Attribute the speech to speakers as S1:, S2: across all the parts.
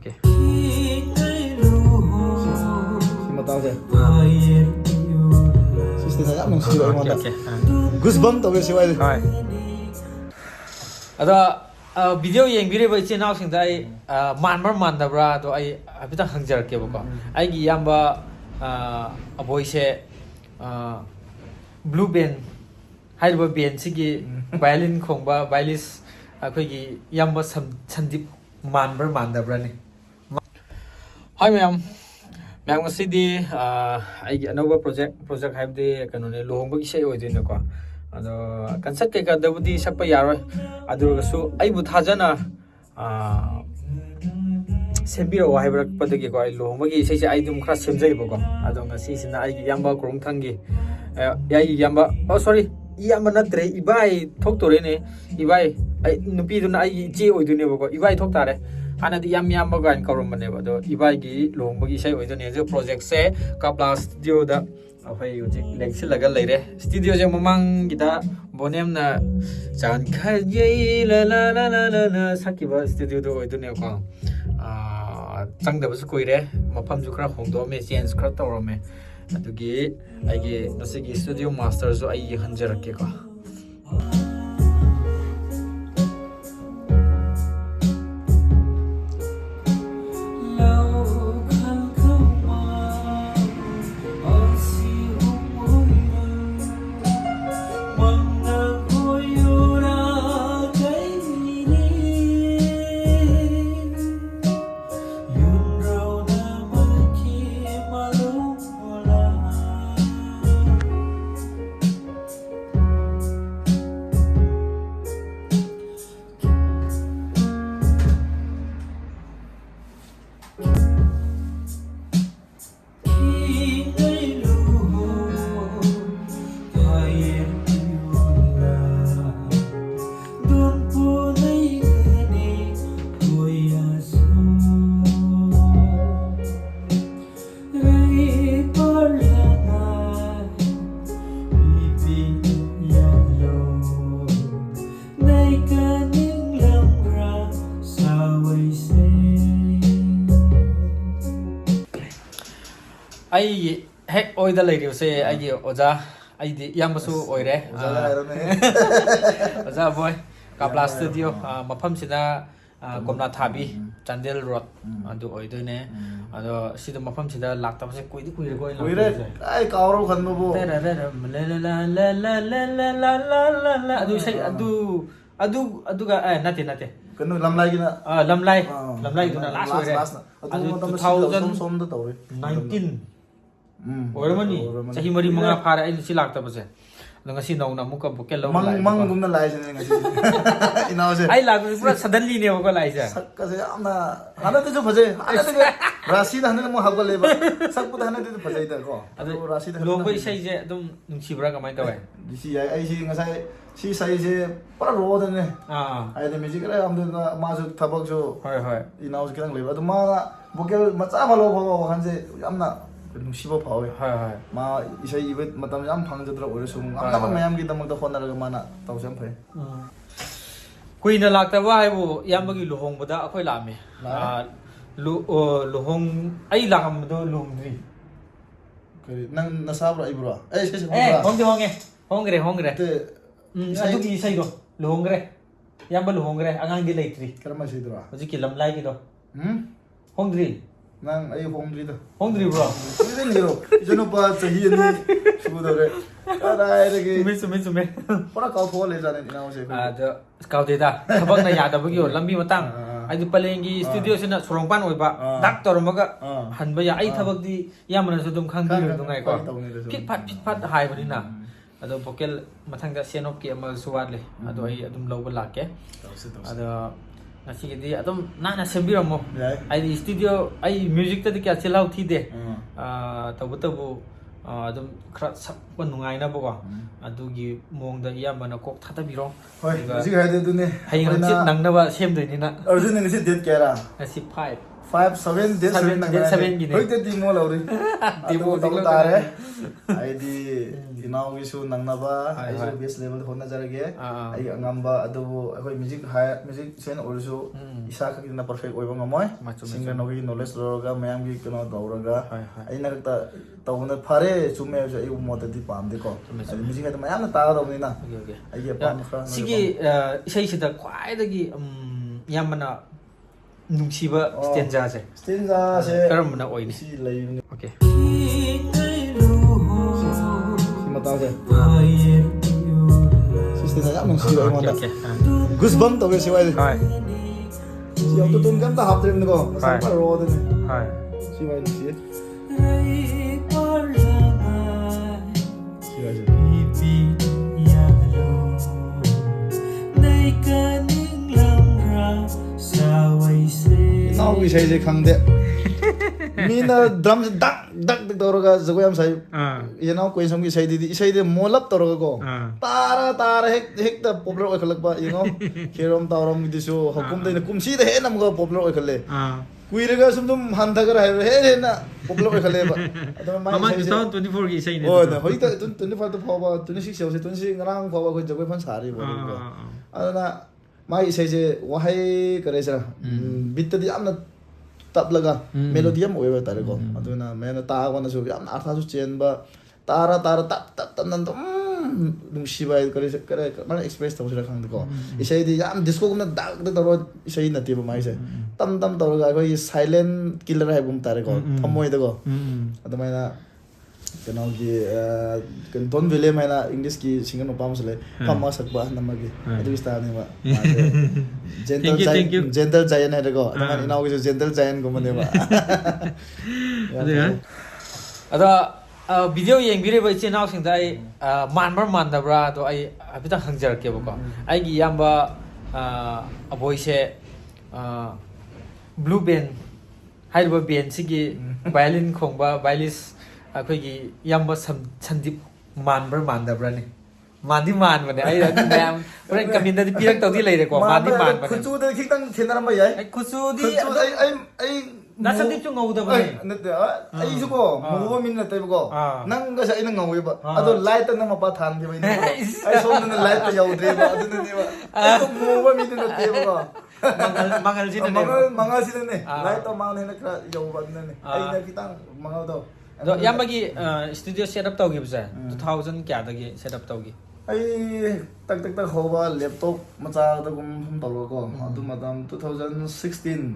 S1: 오케이.
S2: matangse system na yam si wa
S1: 오케이.
S2: goosebump to si wa
S1: ꯍꯣꯏ ꯑꯗꯣ video ꯌꯦꯡꯕꯤꯔꯤꯕ ꯏꯆꯤꯟ ꯏꯅꯥꯎꯁꯤꯡꯗ ꯑꯩ ꯃꯥꯟꯕ꯭ꯔꯥ ꯃꯥꯟꯗꯕ꯭ꯔꯥ ꯑꯗꯣ ꯑꯩ ꯍꯥꯏꯐꯦꯠꯇꯪ ꯍꯪꯖꯔꯛꯀꯦꯕꯀꯣ ꯑꯩꯒꯤ ꯏꯌꯥꯝꯕ ꯑꯕꯣꯏꯁꯦ ꯕ꯭ꯂꯨ ꯕꯦꯟ ꯍꯥꯏꯔꯤꯕ ꯕꯦꯟꯁꯤꯒꯤ ꯚꯥꯏꯑꯣꯂꯤꯟ ꯈꯣꯡꯕ ꯚꯥꯏꯑꯣꯂꯤꯁ ꯑꯩꯈꯣꯏꯒꯤ ꯏꯌꯥꯝꯕ ꯁꯟꯗꯤꯞ ꯃꯥꯟꯕ꯭ꯔꯥ ꯃꯥꯟꯗꯕ꯭ꯔꯥꯅꯤ ꯍꯣꯏ ꯃꯌꯥꯝ ꯉꯁꯤꯗꯤ ꯑꯩꯒꯤ ꯑꯅꯧꯕ ꯄ꯭ꯔꯣꯖꯦꯛ ꯍꯥꯏꯕꯗꯤ ꯀꯩꯅꯣꯅꯦ ꯂꯨꯍꯣꯡꯕꯒꯤ ꯏꯁꯩ ꯑꯣꯏꯗꯣꯏꯅꯦꯀꯣ ꯑꯗꯣ ꯀꯟꯁꯔꯠ ꯀꯩꯀꯥꯗꯕꯨꯗꯤ ꯁꯛꯄ ꯌꯥꯔꯣꯏ ꯑꯗꯨꯒꯁꯨ ꯑꯩꯕꯨ ꯊꯥꯖꯅ ꯁꯦꯝꯕꯤꯔꯛꯑꯣ ꯍꯥꯏꯕꯔꯛꯄꯗꯒꯤꯀꯣ ꯑꯩ ꯂꯨꯍꯣꯡꯕꯒꯤ ꯏꯁꯩꯁꯦ ꯑꯩ ꯑꯗꯨꯝ ꯈꯔ ꯁꯦꯝꯖꯩꯕꯀꯣ ꯑꯗꯣ ꯉꯁꯤꯁꯤꯅ ꯑꯩꯒꯤ ꯏꯌꯥꯝꯕ ꯀꯣꯔꯣꯡꯊꯪꯒꯤ ꯑꯩꯒꯤ ꯏꯌꯥꯝꯕ ꯁꯣꯔꯤ ꯏꯌꯥꯝꯕ ꯅꯠꯇ꯭ꯔꯦ ꯏꯕꯥꯏ ꯊꯣꯛꯇꯣꯔꯦꯅꯦ ꯏꯕꯥꯏ ꯑꯩ ꯅꯨꯄꯤꯗꯨꯅ ꯑꯩꯒꯤ ꯏꯆꯦ ꯑꯣꯏꯗꯣꯏꯅꯦꯕꯀꯣ ꯏꯕꯥꯏ ꯊꯣꯛꯇꯥꯔꯦ ꯍꯥꯟꯅꯗꯤ ꯏꯌꯥꯝꯕ ꯀꯥꯏꯅ ꯀꯧꯔꯝꯕꯅꯦꯕ ꯑꯗꯣ ꯏꯕꯥꯏꯒꯤ ꯂꯨꯍꯣꯡꯕꯒꯤ ꯏꯁꯩ ꯑꯣꯏꯗꯣꯏꯅꯦ ꯑꯗꯨ ꯄ꯭ꯔꯣꯖꯦꯛꯁꯦ ꯀꯥꯞꯂꯥ ꯁ꯭ꯇꯨꯗꯤꯑꯣꯗ ꯑꯩꯈꯣꯏ ꯍꯧꯖꯤꯛ ꯂꯦꯡꯁꯤꯜꯂꯒ ꯂꯩꯔꯦ ꯁ꯭ꯇꯨꯗꯤꯑꯣꯁꯦ ꯃꯃꯥꯡꯒꯤꯗ ꯕꯣꯅꯦꯝꯅ ꯆꯥꯟꯈꯠꯌꯩ ꯂ ꯂ ꯂ ꯂ ꯂ ꯂ ꯁꯛꯈꯤꯕ ꯁ꯭ꯇꯨꯗꯤꯑꯣꯗꯣ ꯑꯣꯏꯗꯣꯏꯅꯦꯕꯀꯣ ꯆꯪꯗꯕꯁꯨ ꯀꯨꯏꯔꯦ ꯃꯐꯝꯁꯨ ꯈꯔ ꯍꯣꯡꯗꯣꯛꯑꯝꯃꯦ ꯆꯦꯟꯖ ꯈꯔ ꯇꯧꯔꯝꯃꯦ ꯑꯗꯨꯒꯤ ꯑꯩꯒꯤ ꯉꯁꯤꯒꯤ ꯁ꯭ꯇꯨꯗꯤꯑꯣ ꯃꯥꯁꯇꯔꯁꯨ ꯑꯩ ꯌꯦꯡꯍꯟꯖꯔꯛꯀꯦꯀꯣ ꯑꯩ ꯍꯦꯛ ꯑꯣꯏꯗ ꯂꯩꯔꯤꯕꯁꯦ ꯑꯩꯒꯤ ꯑꯣꯖꯥ ꯑꯩꯗꯤ ꯏꯌꯥꯝꯕꯁꯨ ꯑꯣꯏꯔꯦ ꯑꯣꯖꯥ ꯕꯣꯏ ꯀꯥꯞꯂꯥ ꯁ꯭ꯇꯨꯗꯤꯑꯣ ꯃꯐꯝꯁꯤꯗ ꯀꯣꯝꯂꯥ ꯊꯥꯕꯤ ꯆꯥꯟꯗꯦꯜ ꯔꯣꯗ ꯑꯗꯨ ꯑꯣꯏꯗꯣꯏꯅꯦ ꯑꯗꯣ ꯁꯤꯗ ꯃꯐꯝꯁꯤꯗ ꯂꯥꯛꯇꯕꯁꯦ ꯀꯨꯏꯔꯦꯀꯣ
S2: kuire ai kauro khanbu
S1: ꯑꯗꯨ ꯏꯁꯩ ꯑꯗꯨꯒ ꯅꯠꯇꯦ
S2: kanu lamlai gina
S1: ꯂꯝꯂꯥꯏꯗꯨꯅ ꯂꯥꯁ ꯑꯣꯏꯔꯦ ꯑꯗꯨ 2019 ꯑꯣꯏꯔꯝꯃꯅꯤ ꯆꯍꯤ 4-5 ꯐꯥꯔꯦ ꯑꯩꯅ ꯁꯤ ꯂꯥꯛꯇꯕꯁꯦ ꯑꯗꯣ ꯉꯁꯤ ꯅꯧꯅ ꯑꯃꯨꯛꯀ ꯕꯣꯀꯦꯜ ꯂꯧꯕ
S2: mangumna laisene ngasi inaose
S1: ꯑꯩ ꯂꯥꯛꯄꯁꯦ ꯄꯨꯔꯥ ꯁꯗꯟꯂꯤꯅꯦꯕꯀꯣ ꯂꯥꯛꯏꯁꯦ
S2: sakkase amna hanade ju bhaje hanade rasi da hanade mo hagwa leba sakpu da hanade bhaje da ko
S1: ꯑꯗꯨ
S2: rasi da
S1: ꯂꯨꯍꯣꯡꯕ ꯏꯁꯩꯁꯦ ꯑꯗꯨꯝ ꯅꯨꯡꯁꯤꯕ꯭ꯔꯥ ꯀꯃꯥꯏꯅ ꯇꯧꯋꯦ
S2: disi ai si ngasai si sai je para ro da ne ai de music ra amdu ma ju thabak ju
S1: ꯍꯣꯏ
S2: inaose kirang leba adu ma vocal macha ma lo phawa hanse amna nungsiba phawe
S1: ꯍꯣꯏ
S2: मा इसे event मतलब याम फंगजद्र ओरसु amna mayam gi damang da honaraga mana tawsam phai
S1: ꯀꯨꯏꯅ ꯂꯥꯛꯇꯕ ꯍꯥꯏꯕꯨ ꯏꯌꯥꯝꯕꯒꯤ ꯂꯨꯍꯣꯡꯕꯗ ꯑꯩꯈꯣꯏ ꯂꯥꯛꯑꯝꯃꯦ ꯂꯨꯍꯣꯡ ꯑꯩ ꯂꯥꯛꯑꯝꯕꯗꯣ ꯂꯨꯍꯣꯡꯗ꯭ꯔꯤ
S2: kari nang nasabra ibro eh se
S1: ꯍꯣꯡꯈ꯭ꯔꯦ ꯑꯗꯨꯒꯤ ꯏꯁꯩꯗꯣ ꯂꯨꯍꯣꯡꯈ꯭ꯔꯦ ꯏꯌꯥꯝꯕ ꯂꯨꯍꯣꯡꯈ꯭ꯔꯦ ꯑꯉꯥꯡꯗꯤ ꯂꯩꯇ꯭ꯔꯤ
S2: karma sidra
S1: ꯍꯧꯖꯤꯛꯀꯤ ꯂꯝꯂꯥꯏꯒꯤꯗꯣ ꯍꯣꯡꯗ꯭ꯔꯤ
S2: nang ai homdri da
S1: ꯍꯣꯡꯗ꯭ꯔꯤꯕ꯭ꯔꯣ
S2: ni niro jono pa chahi ni sudare kadai de
S1: ꯆꯨꯝꯃꯦ
S2: pura kaw thol le jane ina ose
S1: ꯑꯗ ꯀꯥꯎꯗꯦꯗ ꯊꯕꯛꯅ ꯌꯥꯗꯕꯒꯤ ꯂꯝꯕꯤ ꯃꯇꯥꯡ ꯍꯥꯏꯗꯤ ꯄꯂꯦꯡꯒꯤ ꯁ꯭ꯇꯨꯗꯤꯑꯣꯁꯤꯅ ꯁꯣꯔꯣꯡꯄꯥꯟ ꯑꯣꯏꯕ ꯗꯥꯛ ꯇꯧꯔꯝꯃꯒ ꯍꯟꯕ ꯌꯥꯏ ꯑꯩ ꯊꯕꯛꯇꯤ ꯏꯌꯥꯝꯕꯅꯁꯨ ꯑꯗꯨꯝ ꯈꯪꯕꯤꯔꯗꯨꯉꯥꯏꯀꯣ ꯐꯤꯠ ꯍꯥꯏꯕꯅꯤꯅ ꯑꯗꯣ ꯚꯣꯀꯦꯜ ꯃꯊꯪꯗ ꯁꯦꯟ-ꯑꯣꯐꯀꯤ ꯑꯃꯁꯨ ꯋꯥꯠꯂꯤ ꯑꯗꯣ ꯑꯩ ꯑꯗꯨꯝ ꯂꯧꯕ ꯂꯥꯛꯀꯦ ꯑꯗꯣ ꯉꯁꯤꯒꯤꯗꯤ ꯑꯗꯨꯝ ꯅꯥꯟꯅ ꯁꯦꯝꯕꯤꯔꯝꯃꯣ ꯑꯩꯗꯤ ꯁ꯭ꯇꯨꯗꯤꯑꯣ ꯑꯩ ꯃ꯭ꯌꯨꯖꯤꯛꯇꯗꯤ ꯀꯌꯥ ꯆꯤꯜꯍꯥꯎ ꯊꯤꯗꯦ ꯇꯧꯕꯇꯕꯨ ꯑꯗꯨꯝ ꯈꯔ ꯁꯛꯄ ꯅꯨꯡꯉꯥꯏꯅꯕꯀꯣ ꯑꯗꯨꯒꯤ ꯃꯑꯣꯡꯗ ꯏꯌꯥꯝꯕꯅ ꯀꯣꯛ ꯊꯥꯗꯕꯤꯔꯣ
S2: hoi music haide dune
S1: ꯍꯌꯦꯡ ꯍꯪꯆꯤꯠ ꯅꯪꯅꯕ ꯁꯦꯝꯗꯣꯏꯅꯤꯅ
S2: arjun ngasi date kera
S1: ꯉꯁꯤ 5
S2: 5-7 days
S1: Seven,
S2: nang
S1: date 7 gini.
S2: hoy te dimo lauri
S1: Demo
S2: dimo
S1: dinglo
S2: tare ai di inaw gi su nang na ba
S1: Hai,
S2: ai
S1: hai.
S2: su base level hona jarage
S1: Ah, ah.
S2: ai angamba adu ai music high music sen also isa ka na perfect oiba ngamoi
S1: Machu,
S2: singer no gi knowledge roga mayam gi kono dauraga
S1: Hai, hai.
S2: ai na ta tawna phare chume jo ai mo ta di pam de ko ai music ha mayam na ta da ni na
S1: Okay, okay.
S2: ai ge pam fra
S1: 시기 이사이시다 과이다기 야만나 뭉치바 스탠자제
S2: stinga se
S1: 그러면은 오이니
S2: si lai ni
S1: 오케이
S2: si mata se si stinga ya mong si ai mo
S1: 오케이
S2: na
S1: 오케이
S2: goosebump to ge si wai
S1: 하이
S2: si auto tune kan ta hap dream ni ko sa
S1: Hai.
S2: pa ro de ni
S1: 하이
S2: si wai ni si si wai si now we say je khang de mina drum dak dak dak doroga jago yam sai you know koi som gi sai di sai de molap doroga ko tara tara hek ta popular oi khalak ba you know kerom tawram gi su hukum de kum si de he nam go popular oi khalle kuiraga sum dum han thagar hai he na popular oi khalle ba adama mai
S1: 마마
S2: sai
S1: 2024 기 이사이네
S2: oh na hoi ta 25 to phawa 26 se 26 ngarang phawa ko jago phan sari bo ko adana mai sai je wahai kare sa bit di amna tap laga melody am oiba tare ko aduna mena ta ko na su am artha su chen ba tara tara tap tap tap nan nung shiba kare kare mana express tawse ra khang ko isai di am disco gum na dak dak ro isai na ti ba mai se tam tam taw ga ko silent killer hai gum tare ko thamoi da ko aduma na kano gi kan don vile mai na english ki singer no pam sele pam sak ba na magi adu sta ne ba
S1: Thank you.
S2: gentle giant hai ko aduma ina gi gentle giant gum ne ba
S1: अदुगा अदा video येंबिरेबा इचिनाउसिंदा आई मानबर मानदब्रा तो आई अबिता हंगजरकेबको आइगी याम्बा अबोइसे ब्लू बेन हाइरबा बेन सिगी वायलिन खोंबा वायलिस अखोइगी याम्बा संदीप मानबर मानदब्रानी मानदी मानबने आई मैम फ्रेंड कमिंदा पिरक तौदी लेरेको मानदी मानबने
S2: खुचु de khitang thenaramba yai
S1: आई खुसुदी
S2: खुचु ai
S1: 나 संदीप 좀 ngौदबने
S2: nete ai su ko mo min na tai ko nang ga sa ina ngoi ba ado light na mapa than ge ba ni ai so na light ta yau dre ba adu ne ba ai ko mo min na te ba
S1: mangal sini
S2: mangal sini ne light to mang ne na kra yau ba ne ai na kitang mangal do
S1: do yambagi studio setup tawgi bza 2000 kya dagi setup tawgi
S2: ai tak tak tak hoba laptop macha da gum hum talo ko adu madam 2016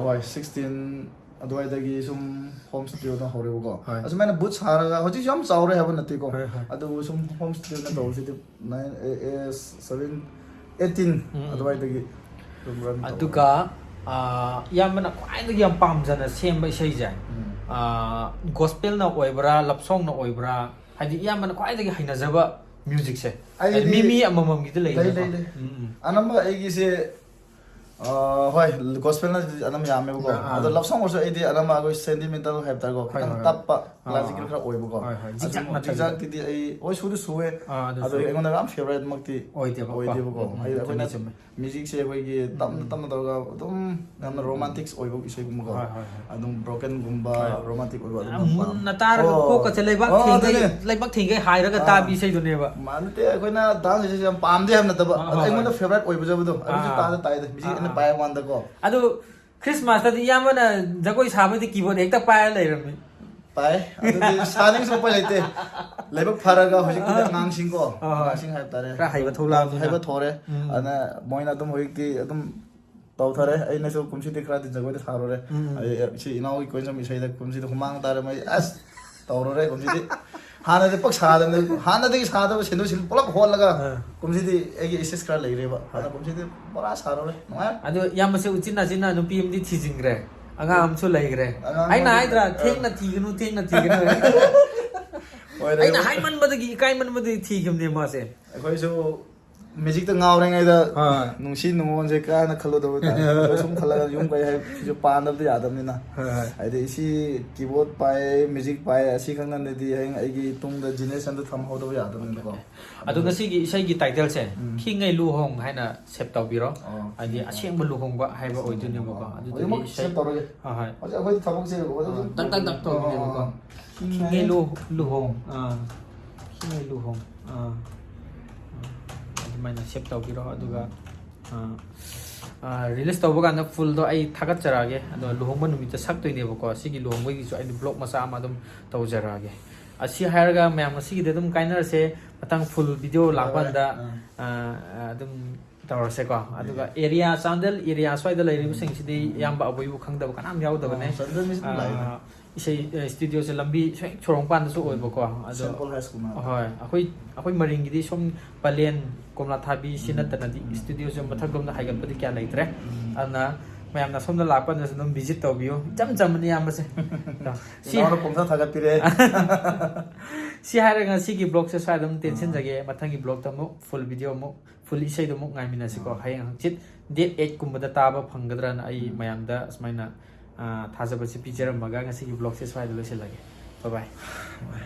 S2: why 16 adwaidagi sum home studio na horebugo asumena but saraga hoji jam chaure haba nati ko adu sum home studio na dawsi 9 7 18 adwaidagi run
S1: aduga yamana kwaidagi yam pamjana semba isai jai gospel na oibra lap song na oibra hadi yamana kwaidagi hainajaba music se mimi amamam gi lei
S2: anamba egi se hoi gospel na anam yame ko ado love song also edi anam ago sentimental have tar ko kan tappa classical kra oi ko jijak ti ai oi su du suwe ado engon na am favorite makti
S1: oi de
S2: ko ai ko na music se koi gi tam tam na ga dum nam romantics oi ko isoi gum ko adum broken gumba romantic oi ko
S1: adum na tar ko ka chelai bak thingai haira ga ta bi sei du ne ba
S2: mante ko na dance se jam pam de ham na ta ba engon na favorite oi bu do abi ta ta ta music bai wanda ko
S1: adu christmas ta yamana jagoi sabadi keyboard ekta pae leirami
S2: pai adu saning so pa lete lebak pharaga hojik ti ngang sing ko ngang sing ha tare
S1: ra haiba thola
S2: haiba thore ana moina dum hojik ti adum tau thare ai na so kumsi ti khra ti jagoi ti tharo re ai si inau ko jam isai da kumsi ti humang tare mai as tawro re kumsi ti hana de pak sa da hana de sa da senu sil polak hol laga kumsi ti egi ss kra lai re ba hana kumsi ti bora saro re no
S1: adu yamase uchina china no pm di thijingre anga amsu laigre ai na aidra thengna thignu ai na hai man badagi kai man badagi thigimne ma se
S2: khoi so ꯃꯦꯖꯤꯛꯇ ꯉꯥꯎꯔꯤꯉꯩꯗ
S1: ꯍꯣꯏ
S2: ꯅꯨꯡꯁꯤ ꯅꯨꯡꯉꯣꯟꯁꯦ ꯀꯥꯏꯅ ꯈꯜꯂꯨꯗꯕ ꯇꯥꯔꯦ ꯁꯨꯝ ꯈꯜꯂꯒ ꯌꯨꯝ ꯀꯩ ꯍꯥꯏꯕꯁꯨ ꯄꯥꯟꯗꯕꯗꯤ ꯌꯥꯗꯕꯅꯤꯅ ꯍꯥꯏꯗꯤ ꯁꯤ ꯀꯤꯕꯣꯔꯗ ꯄꯥꯏ ꯃ꯭ꯌꯨꯖꯤꯛ ꯄꯥꯏ ꯑꯁꯤ ꯈꯪꯅꯗꯤ ꯍꯌꯦꯡ ꯑꯩꯒꯤ ꯇꯨꯡꯗ ꯖꯦꯅꯦꯔꯦꯁꯟꯗ ꯊꯝꯍꯧꯗꯕ ꯌꯥꯗꯕꯅꯤꯅꯀꯣ
S1: ꯑꯗꯣ ꯉꯁꯤꯒꯤ ꯏꯁꯩꯒꯤ ꯇꯥꯏꯇꯜꯁꯦ ꯈꯤꯉꯩ ꯂꯨꯍꯣꯡ ꯍꯥꯏꯅ ꯁꯦꯞ ꯇꯧꯕꯤꯔꯣ ꯍꯥꯏꯗꯤ ꯑꯁꯦꯡꯕ ꯂꯨꯍꯣꯡꯕ ꯍꯥꯏꯕ ꯑꯣꯏꯗꯣꯏꯅꯦꯕꯀꯣ ꯑꯗꯨꯗꯒꯤ
S2: ꯍꯧꯖꯤꯛꯃꯛ
S1: ꯏꯁꯩ
S2: ꯁꯦꯞ ꯇꯧꯔꯒꯦ
S1: ꯍꯣꯏ
S2: ꯍꯧꯖꯤꯛ ꯑꯩꯈꯣꯏ ꯊꯕꯛꯁꯦ ꯍꯧꯖꯤꯛ
S1: ꯇꯛ ꯇꯛ ꯇꯛ ꯇꯧꯕꯤꯅꯦꯕꯀꯣ ꯈꯤꯉꯩ ꯂꯨꯍꯣꯡ ꯈꯤꯉꯩ ꯂꯨꯍꯣꯡ ꯑꯗꯨꯃꯥꯏꯅ ꯁꯦꯞ ꯇꯧꯕꯤꯔꯣ ꯑꯗꯨꯒ ꯔꯤꯂꯤꯁ ꯇꯧꯕ ꯀꯥꯟꯗ ꯐꯨꯜꯗꯣ ꯑꯩ ꯊꯥꯒꯠꯆꯔꯛꯑꯒꯦ ꯑꯗꯣ ꯂꯨꯍꯣꯡꯕ ꯅꯨꯃꯤꯠꯇ ꯁꯛꯇꯣꯏꯅꯦꯕꯀꯣ ꯁꯤꯒꯤ ꯂꯨꯍꯣꯡꯕꯒꯤꯁꯨ ꯑꯩꯅ ꯕ꯭ꯂꯣꯛ ꯃꯆꯥ ꯑꯃ ꯑꯗꯨꯝ ꯇꯧꯖꯔꯛꯑꯒꯦ ꯑꯁꯤ ꯍꯥꯏꯔꯒ ꯃꯌꯥꯝ ꯉꯁꯤꯒꯤꯗꯤ ꯑꯗꯨꯝ ꯀꯥꯏꯅꯔꯁꯦ ꯃꯊꯪ ꯐꯨꯜ ꯚꯤꯗꯤꯑꯣ ꯂꯥꯛꯄ ꯀꯥꯟꯗ ꯑꯗꯨꯝ ꯇꯧꯔꯁꯦꯀꯣ ꯑꯗꯨꯒ ꯑꯦꯔꯤꯌꯥ ꯆꯥꯟꯗꯦꯜ ꯑꯦꯔꯤꯌꯥ ꯁ꯭ꯋꯥꯏꯗ ꯂꯩꯔꯤꯕꯁꯤꯡꯁꯤꯗꯤ ꯏꯌꯥꯝꯕ ꯑꯕꯣꯏꯕꯨ ꯈꯪꯗꯕ ꯀꯅꯥꯝ ꯌꯥꯎꯗꯕꯅꯦ ꯏꯁꯩ ꯁ꯭ꯇꯨꯗꯤꯑꯣꯁꯦ ꯂꯝꯕꯤ ꯁꯣꯔꯣꯡꯄꯥꯟꯗꯁꯨ ꯑꯣꯏꯕꯀꯣ ꯑꯗꯣ ꯍꯣꯏ ꯑꯩꯈꯣꯏ ꯃꯔꯤꯡꯒꯤꯗꯤ ꯁꯣꯝ ꯄꯂꯦꯟ ꯀꯣꯝꯂꯥ ꯊꯥꯕꯤ ꯁꯤ ꯅꯠꯇꯅꯗꯤ ꯁ꯭ꯇꯨꯗꯤꯑꯣꯁꯦ ꯃꯊꯛꯂꯣꯝꯗ ꯍꯥꯏꯒꯠꯄꯗꯤ ꯀꯌꯥ ꯂꯩꯇ꯭ꯔꯦ ꯑꯗꯨꯅ ꯃꯌꯥꯝꯅ ꯁꯣꯝꯗ ꯂꯥꯛꯄ ꯀꯥꯟꯗꯁꯨ ꯑꯗꯨꯝ ꯚꯤꯖꯤꯠ ꯇꯧꯕꯤꯌꯨ ꯏꯆꯝ ꯆꯝꯕꯅꯤ ꯏꯌꯥꯝꯕꯁꯦ
S2: ꯄꯨꯡꯊꯥ ꯊꯥꯒꯠꯄꯤꯔꯦ
S1: ꯁꯤ ꯍꯥꯏꯔꯒ ꯉꯁꯤꯒꯤ ꯕ꯭ꯂꯣꯛꯁꯦ ꯁ꯭ꯋꯥꯏꯗ ꯑꯗꯨꯝ ꯇꯦꯟꯁꯤꯟꯖꯒꯦ ꯃꯊꯪꯒꯤ ꯕ꯭ꯂꯣꯛꯇ ꯑꯃꯨꯛ ꯐꯨꯜ ꯚꯤꯗꯤꯑꯣ ꯑꯃꯨꯛ ꯐꯨꯜ ꯏꯁꯩꯗꯣ ꯑꯃꯨꯛ ꯉꯥꯏꯃꯤꯟꯅꯁꯤꯀꯣ ꯍꯌꯦꯡ ꯍꯪꯆꯤꯠ ꯗꯦꯠ 8 ꯀꯨꯝꯕꯗ ꯇꯥꯕ ꯐꯪꯒꯗ꯭ꯔꯅ ꯑꯩ ꯃꯌꯥꯝꯗ ꯁꯨꯃꯥꯏꯅ ꯊꯥꯖꯕꯁꯤ ꯄꯤꯖꯔꯝꯃꯒ ꯉꯁꯤꯒꯤ ꯕ꯭ꯂꯣꯛꯁꯦ ꯁ꯭ꯋꯥꯏꯗ ꯂꯣꯏꯁꯤꯜꯂꯒꯦ ꯕꯥꯏ ꯕꯥꯏ